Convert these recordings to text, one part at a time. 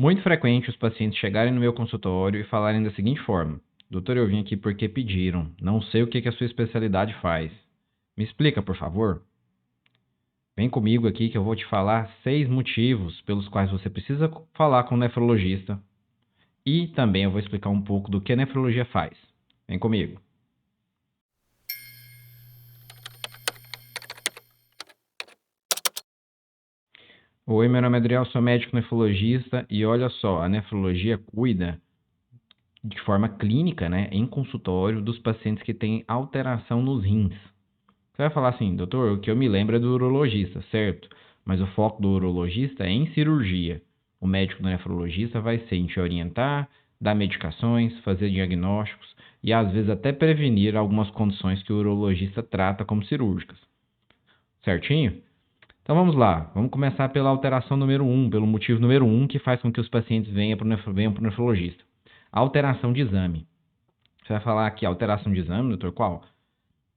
Muito frequente os pacientes chegarem no meu consultório e falarem da seguinte forma: doutor, eu vim aqui porque pediram, não sei o que a sua especialidade faz. Me explica, por favor? Vem comigo aqui que eu vou te falar 6 motivos pelos quais você precisa falar com o nefrologista e também eu vou explicar um pouco do que a nefrologia faz. Vem comigo. Oi, meu nome é Adriel, sou médico nefrologista e olha só, a nefrologia cuida de forma clínica, né, em consultório, dos pacientes que têm alteração nos rins. Você vai falar assim, doutor, o que eu me lembro é do urologista, certo? Mas o foco do urologista é em cirurgia. O médico do nefrologista vai ser em te orientar, dar medicações, fazer diagnósticos e às vezes até prevenir algumas condições que o urologista trata como cirúrgicas. Certinho? Então vamos lá, vamos começar pela alteração número 1, pelo motivo número 1 que faz com que os pacientes venham para o nefrologista. Alteração de exame. Você vai falar aqui, alteração de exame, doutor, qual?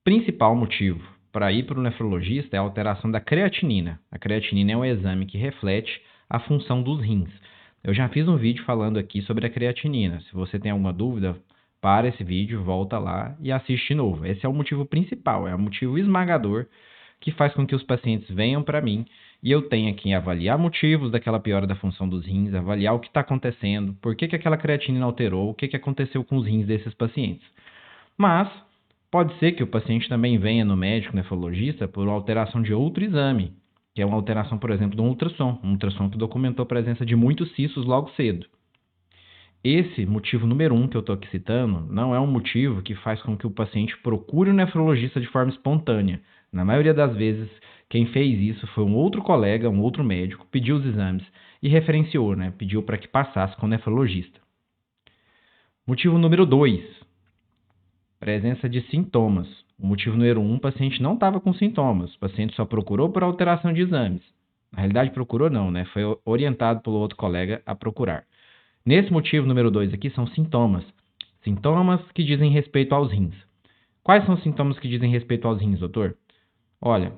Principal motivo para ir para o nefrologista é a alteração da creatinina. A creatinina é um exame que reflete a função dos rins. Eu já fiz um vídeo falando aqui sobre a creatinina. Se você tem alguma dúvida, para esse vídeo, volta lá e assiste de novo. Esse é o motivo principal, é o motivo esmagador que faz com que os pacientes venham para mim e eu tenha que avaliar motivos daquela piora da função dos rins, avaliar o que está acontecendo, por que aquela creatinina alterou, o que aconteceu com os rins desses pacientes. Mas pode ser que o paciente também venha no médico nefrologista por alteração de outro exame, que é uma alteração, por exemplo, de um ultrassom que documentou a presença de muitos cistos logo cedo. Esse motivo número 1 que eu estou aqui citando não é um motivo que faz com que o paciente procure um nefrologista de forma espontânea. Na maioria das vezes, quem fez isso foi um outro colega, um outro médico, pediu os exames e referenciou, né? Pediu para que passasse com o nefrologista. Motivo número 2, presença de sintomas. O motivo número 1, o paciente não estava com sintomas. O paciente só procurou por alteração de exames. Na realidade, procurou não, né? Foi orientado pelo outro colega a procurar. Nesse motivo número 2 aqui são sintomas. Sintomas que dizem respeito aos rins. Quais são os sintomas que dizem respeito aos rins, doutor? Olha,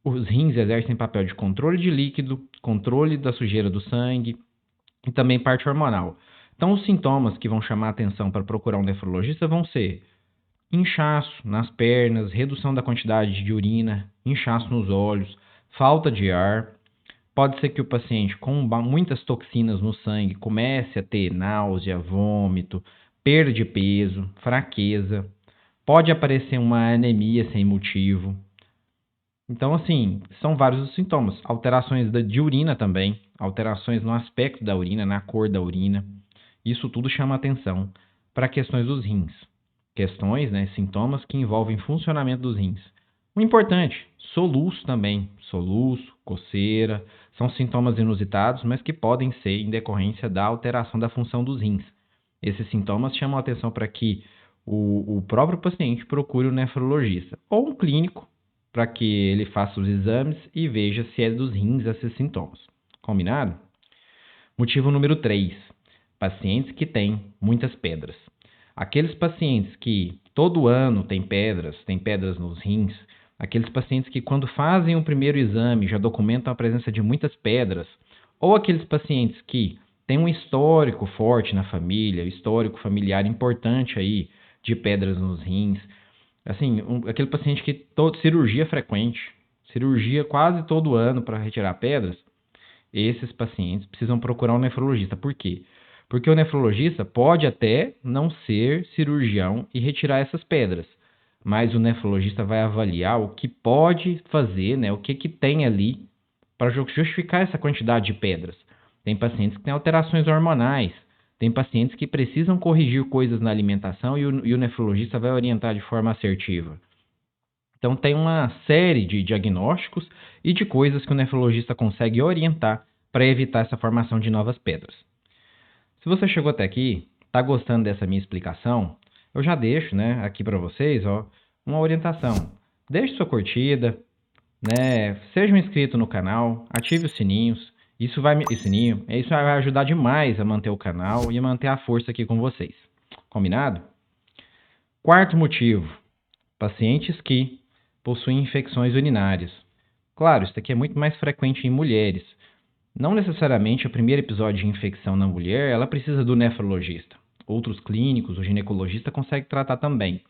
os rins exercem papel de controle de líquido, controle da sujeira do sangue e também parte hormonal. Então, os sintomas que vão chamar a atenção para procurar um nefrologista vão ser inchaço nas pernas, redução da quantidade de urina, inchaço nos olhos, falta de ar. Pode ser que o paciente com muitas toxinas no sangue comece a ter náusea, vômito, perda de peso, fraqueza. Pode aparecer uma anemia sem motivo. Então, assim, são vários os sintomas. Alterações de urina também, alterações no aspecto da urina, na cor da urina. Isso tudo chama atenção para questões dos rins. Questões, né, sintomas que envolvem funcionamento dos rins. O importante, soluço também. Soluço, coceira, são sintomas inusitados, mas que podem ser em decorrência da alteração da função dos rins. Esses sintomas chamam a atenção para que o próprio paciente procure um nefrologista ou um clínico para que ele faça os exames e veja se é dos rins esses sintomas. Combinado? Motivo número 3. Pacientes que têm muitas pedras. Aqueles pacientes que todo ano têm pedras nos rins, aqueles pacientes que quando fazem o primeiro exame já documentam a presença de muitas pedras, ou aqueles pacientes que têm um histórico forte na família, histórico familiar importante aí de pedras nos rins, assim, aquele paciente que cirurgia frequente, cirurgia quase todo ano para retirar pedras, esses pacientes precisam procurar um nefrologista. Por quê? Porque o nefrologista pode até não ser cirurgião e retirar essas pedras, mas o nefrologista vai avaliar o que pode fazer, né, o que tem ali para justificar essa quantidade de pedras. Tem pacientes que têm alterações hormonais, tem pacientes que precisam corrigir coisas na alimentação e o nefrologista vai orientar de forma assertiva. Então, tem uma série de diagnósticos e de coisas que o nefrologista consegue orientar para evitar essa formação de novas pedras. Se você chegou até aqui, está gostando dessa minha explicação, eu já deixo, né, aqui para vocês, uma orientação. Deixe sua curtida, né, seja um inscrito no canal, ative os sininhos. Isso vai ajudar demais a manter o canal e a manter a força aqui com vocês. Combinado? Quarto motivo: pacientes que possuem infecções urinárias. Claro, isso aqui é muito mais frequente em mulheres. Não necessariamente o primeiro episódio de infecção na mulher, ela precisa do nefrologista. Outros clínicos, o ginecologista consegue tratar também.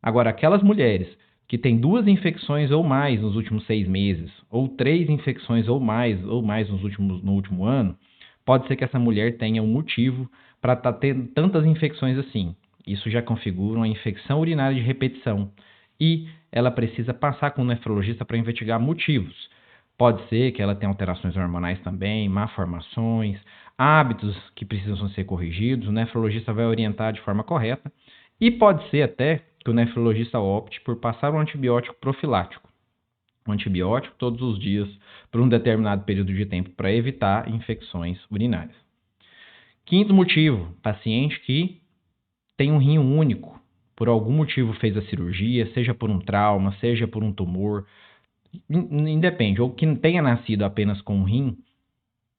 Agora, aquelas mulheres que têm 2 infecções ou mais nos últimos 6 meses, ou 3 infecções ou mais no último ano, pode ser que essa mulher tenha um motivo para estar tendo tantas infecções assim. Isso já configura uma infecção urinária de repetição e ela precisa passar com o nefrologista para investigar motivos. Pode ser que ela tenha alterações hormonais também, malformações, hábitos que precisam ser corrigidos. O nefrologista vai orientar de forma correta. E pode ser até que o nefrologista opte por passar um antibiótico profilático. Um antibiótico todos os dias por um determinado período de tempo para evitar infecções urinárias. Quinto motivo, paciente que tem um rim único, por algum motivo fez a cirurgia, seja por um trauma, seja por um tumor, independe, ou que tenha nascido apenas com um rim,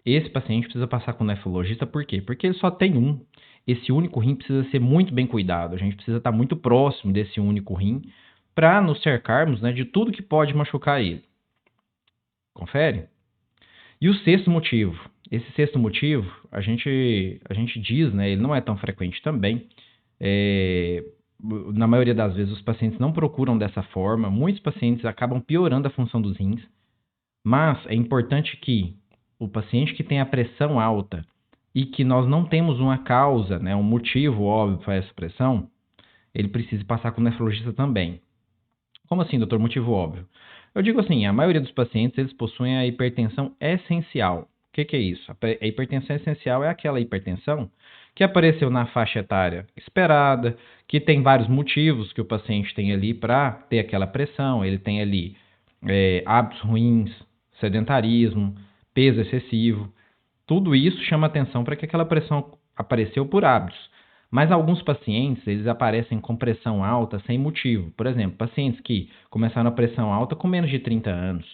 esse paciente precisa passar com o nefrologista, por quê? Porque ele só tem um. Esse único rim precisa ser muito bem cuidado, a gente precisa estar muito próximo desse único rim para nos cercarmos, né, de tudo que pode machucar ele. Confere? E o sexto motivo? Esse sexto motivo, a gente diz, né, ele não é tão frequente também. Na maioria das vezes os pacientes não procuram dessa forma, muitos pacientes acabam piorando a função dos rins, mas é importante que o paciente que tem a pressão alta e que nós não temos uma causa, né, um motivo óbvio para essa pressão, ele precisa passar com o nefrologista também. Como assim, doutor? Motivo óbvio? Eu digo assim, a maioria dos pacientes eles possuem a hipertensão essencial. O que é isso? A hipertensão essencial é aquela hipertensão que apareceu na faixa etária esperada, que tem vários motivos que o paciente tem ali para ter aquela pressão. Ele tem ali hábitos ruins, sedentarismo, peso excessivo. Tudo isso chama atenção para que aquela pressão apareceu por hábitos. Mas alguns pacientes, eles aparecem com pressão alta sem motivo. Por exemplo, pacientes que começaram a pressão alta com menos de 30 anos.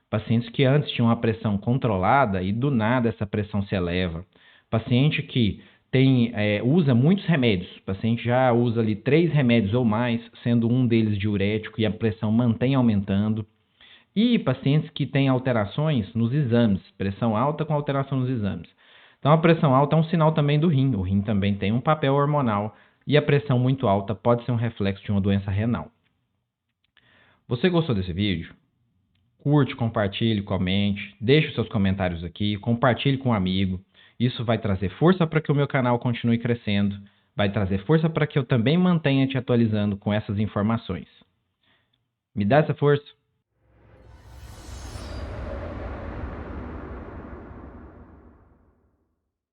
Pacientes que antes tinham a pressão controlada e do nada essa pressão se eleva. Paciente que usa muitos remédios. O paciente já usa ali 3 remédios ou mais, sendo um deles diurético e a pressão mantém aumentando. E pacientes que têm alterações nos exames, pressão alta com alteração nos exames. Então, a pressão alta é um sinal também do rim. O rim também tem um papel hormonal e a pressão muito alta pode ser um reflexo de uma doença renal. Você gostou desse vídeo? Curte, compartilhe, comente, deixe os seus comentários aqui, compartilhe com um amigo. Isso vai trazer força para que o meu canal continue crescendo, vai trazer força para que eu também mantenha te atualizando com essas informações. Me dá essa força?